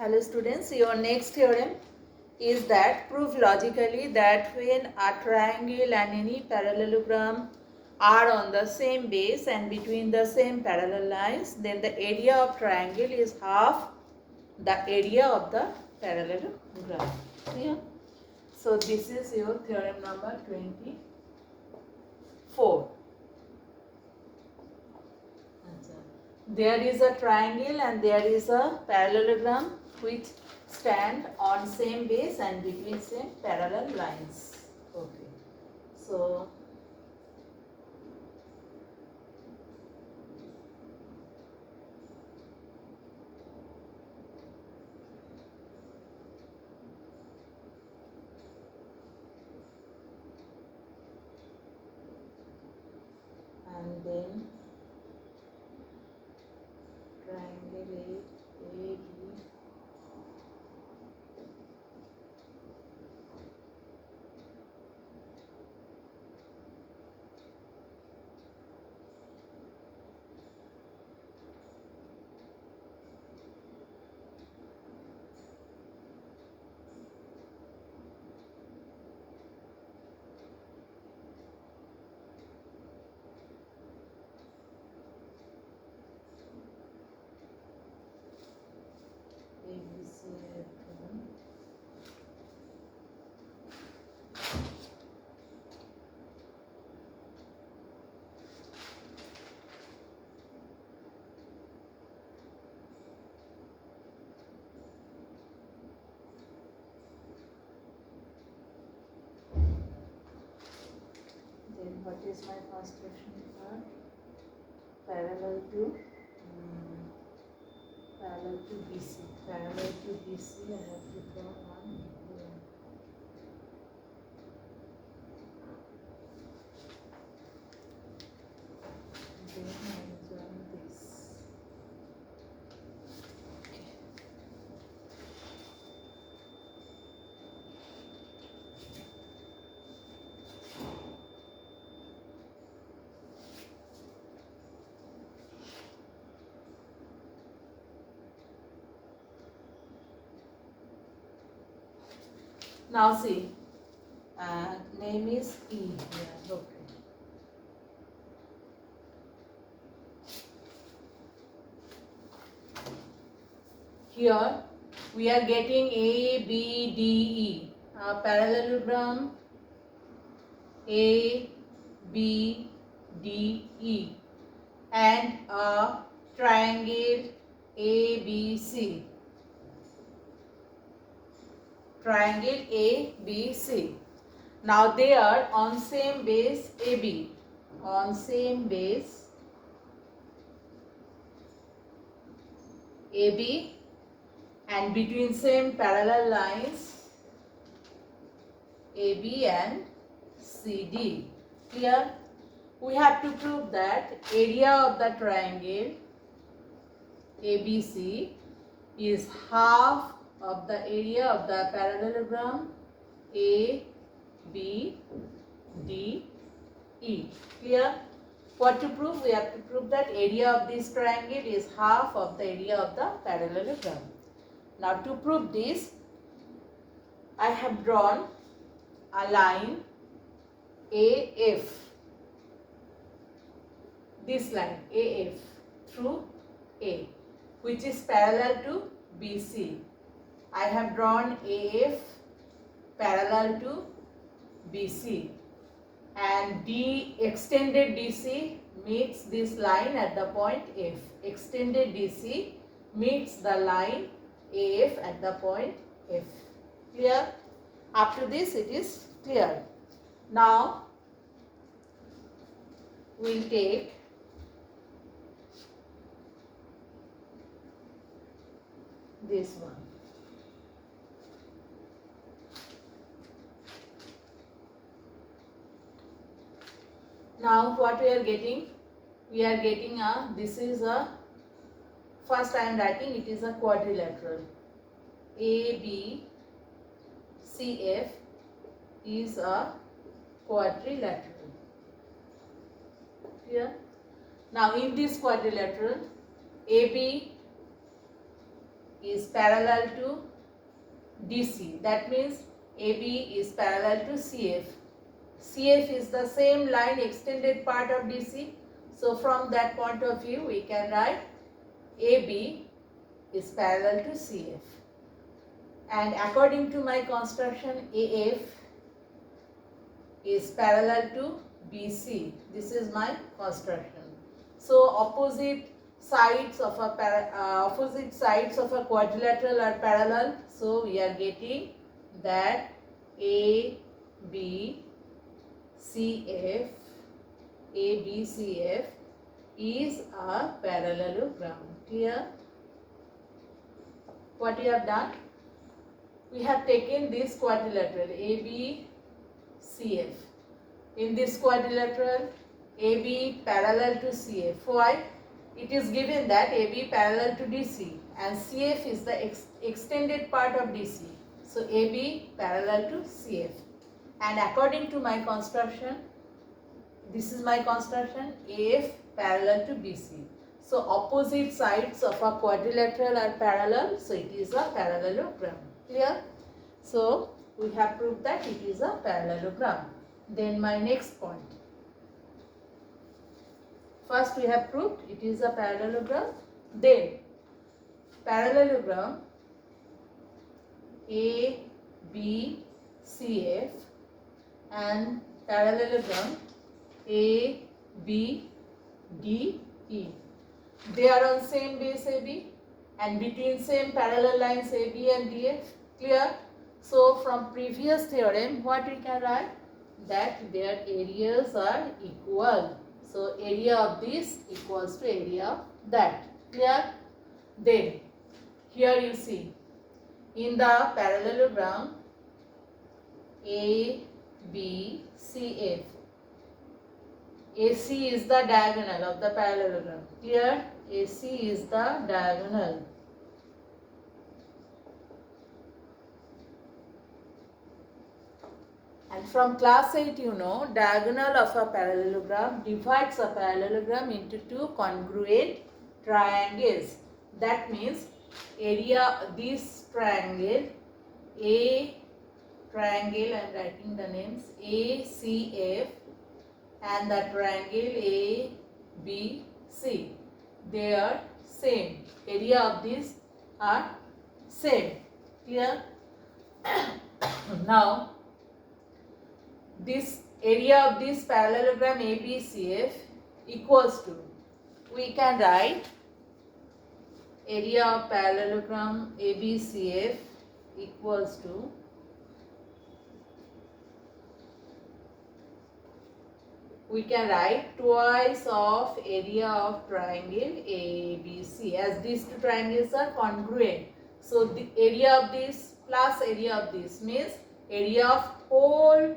Hello students, your next theorem is that prove logically that when a triangle and any parallelogram are on the same base and between the same parallel lines, then the area of triangle is half the area of the parallelogram. Clear? So this is your theorem number 24. There is a triangle and there is a parallelogram which stand on same base and between same parallel lines. Okay. So and then triangle AB. Then what is my first question part? Parallel to BC. Parallel to BC, I have to draw one here. Then I will join this. Now see, name is E here. Okay. Here we are getting A, B, D, E. A parallelogram A, B, D, E, and a triangle A, B, C. Triangle A, B, C. Now they are on same base AB. On same base AB and between same parallel lines AB and CD. Clear? We have to prove that area of the triangle ABC is half of the area of the parallelogram A, B, D, E. Clear? What to prove? We have to prove that area of this triangle is half of the area of the parallelogram. Now to prove this, I have drawn a line AF. This line AF through A, which is parallel to BC. I have drawn AF parallel to BC, and D extended DC meets this line at the point F. Extended DC meets the line AF at the point F. Clear? Up to this it is clear. Now we'll take this one. Now what we are getting? We are getting this is a, first I am writing it is a quadrilateral. ABCF is a quadrilateral. Clear? Now in this quadrilateral, AB is parallel to DC. That means AB is parallel to CF. CF is the same line, extended part of DC. So from that point of view, we can write AB is parallel to CF. And according to my construction, AF is parallel to BC. This is my construction. So opposite sides of a quadrilateral are parallel. So we are getting that ABCF is a parallelogram. Clear? What we have done? We have taken this quadrilateral ABCF. In this quadrilateral, AB parallel to CF. Why? It is given that AB parallel to DC and CF is the extended part of DC. So AB parallel to CF. And according to my construction, this is my construction, AF parallel to BC. So opposite sides of a quadrilateral are parallel, so it is a parallelogram. Clear? So we have proved that it is a parallelogram. Then my next point. First we have proved it is a parallelogram. Then parallelogram ABCF and parallelogram ABDE. They are on same base AB and between same parallel lines AB and DF. Clear? So from previous theorem, what we can write? That their areas are equal. So area of this equals to area of that. Clear? Then here you see in the parallelogram ABCF, AC is the diagonal of the parallelogram. Clear? AC is the diagonal. And from class 8 you know, diagonal of a parallelogram divides a parallelogram into two congruent triangles. That means area, this triangle, I am writing the names, ACF and the triangle ABC. They are same. Area of these are same. Clear? Now, this area of this parallelogram ABCF equals to, we can write area of parallelogram ABCF equals to we can write twice of area of triangle ABC, as these two triangles are congruent. So the area of this plus area of this means area of whole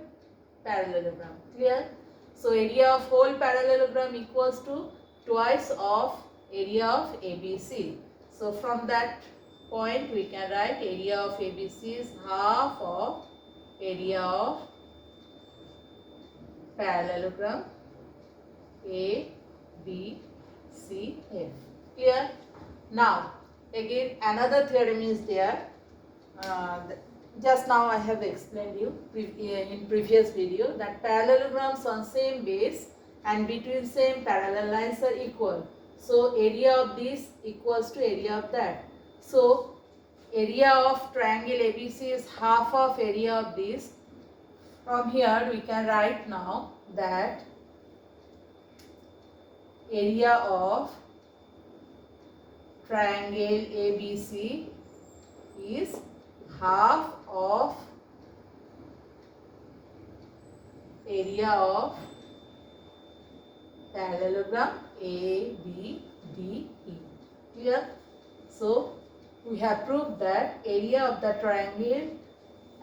parallelogram. Clear? So area of whole parallelogram equals to twice of area of ABC. So from that point we can write area of ABC is half of area of parallelogram ABCF. Clear? Now again another theorem is there. Just now I have explained you in previous video that parallelograms on same base and between same parallel lines are equal. So area of this equals to area of that. So area of triangle ABC is half of area of this. From here we can write now that area of triangle ABC is half of area of parallelogram ABDE. Clear? So we have proved that area of the triangle,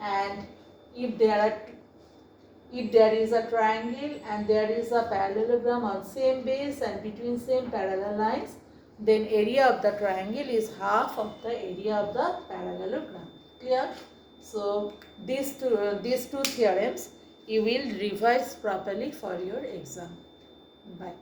and if there is a triangle and there is a parallelogram on same base and between same parallel lines, then area of the triangle is half of the area of the parallelogram. Clear? So these two theorems you will revise properly for your exam. Bye.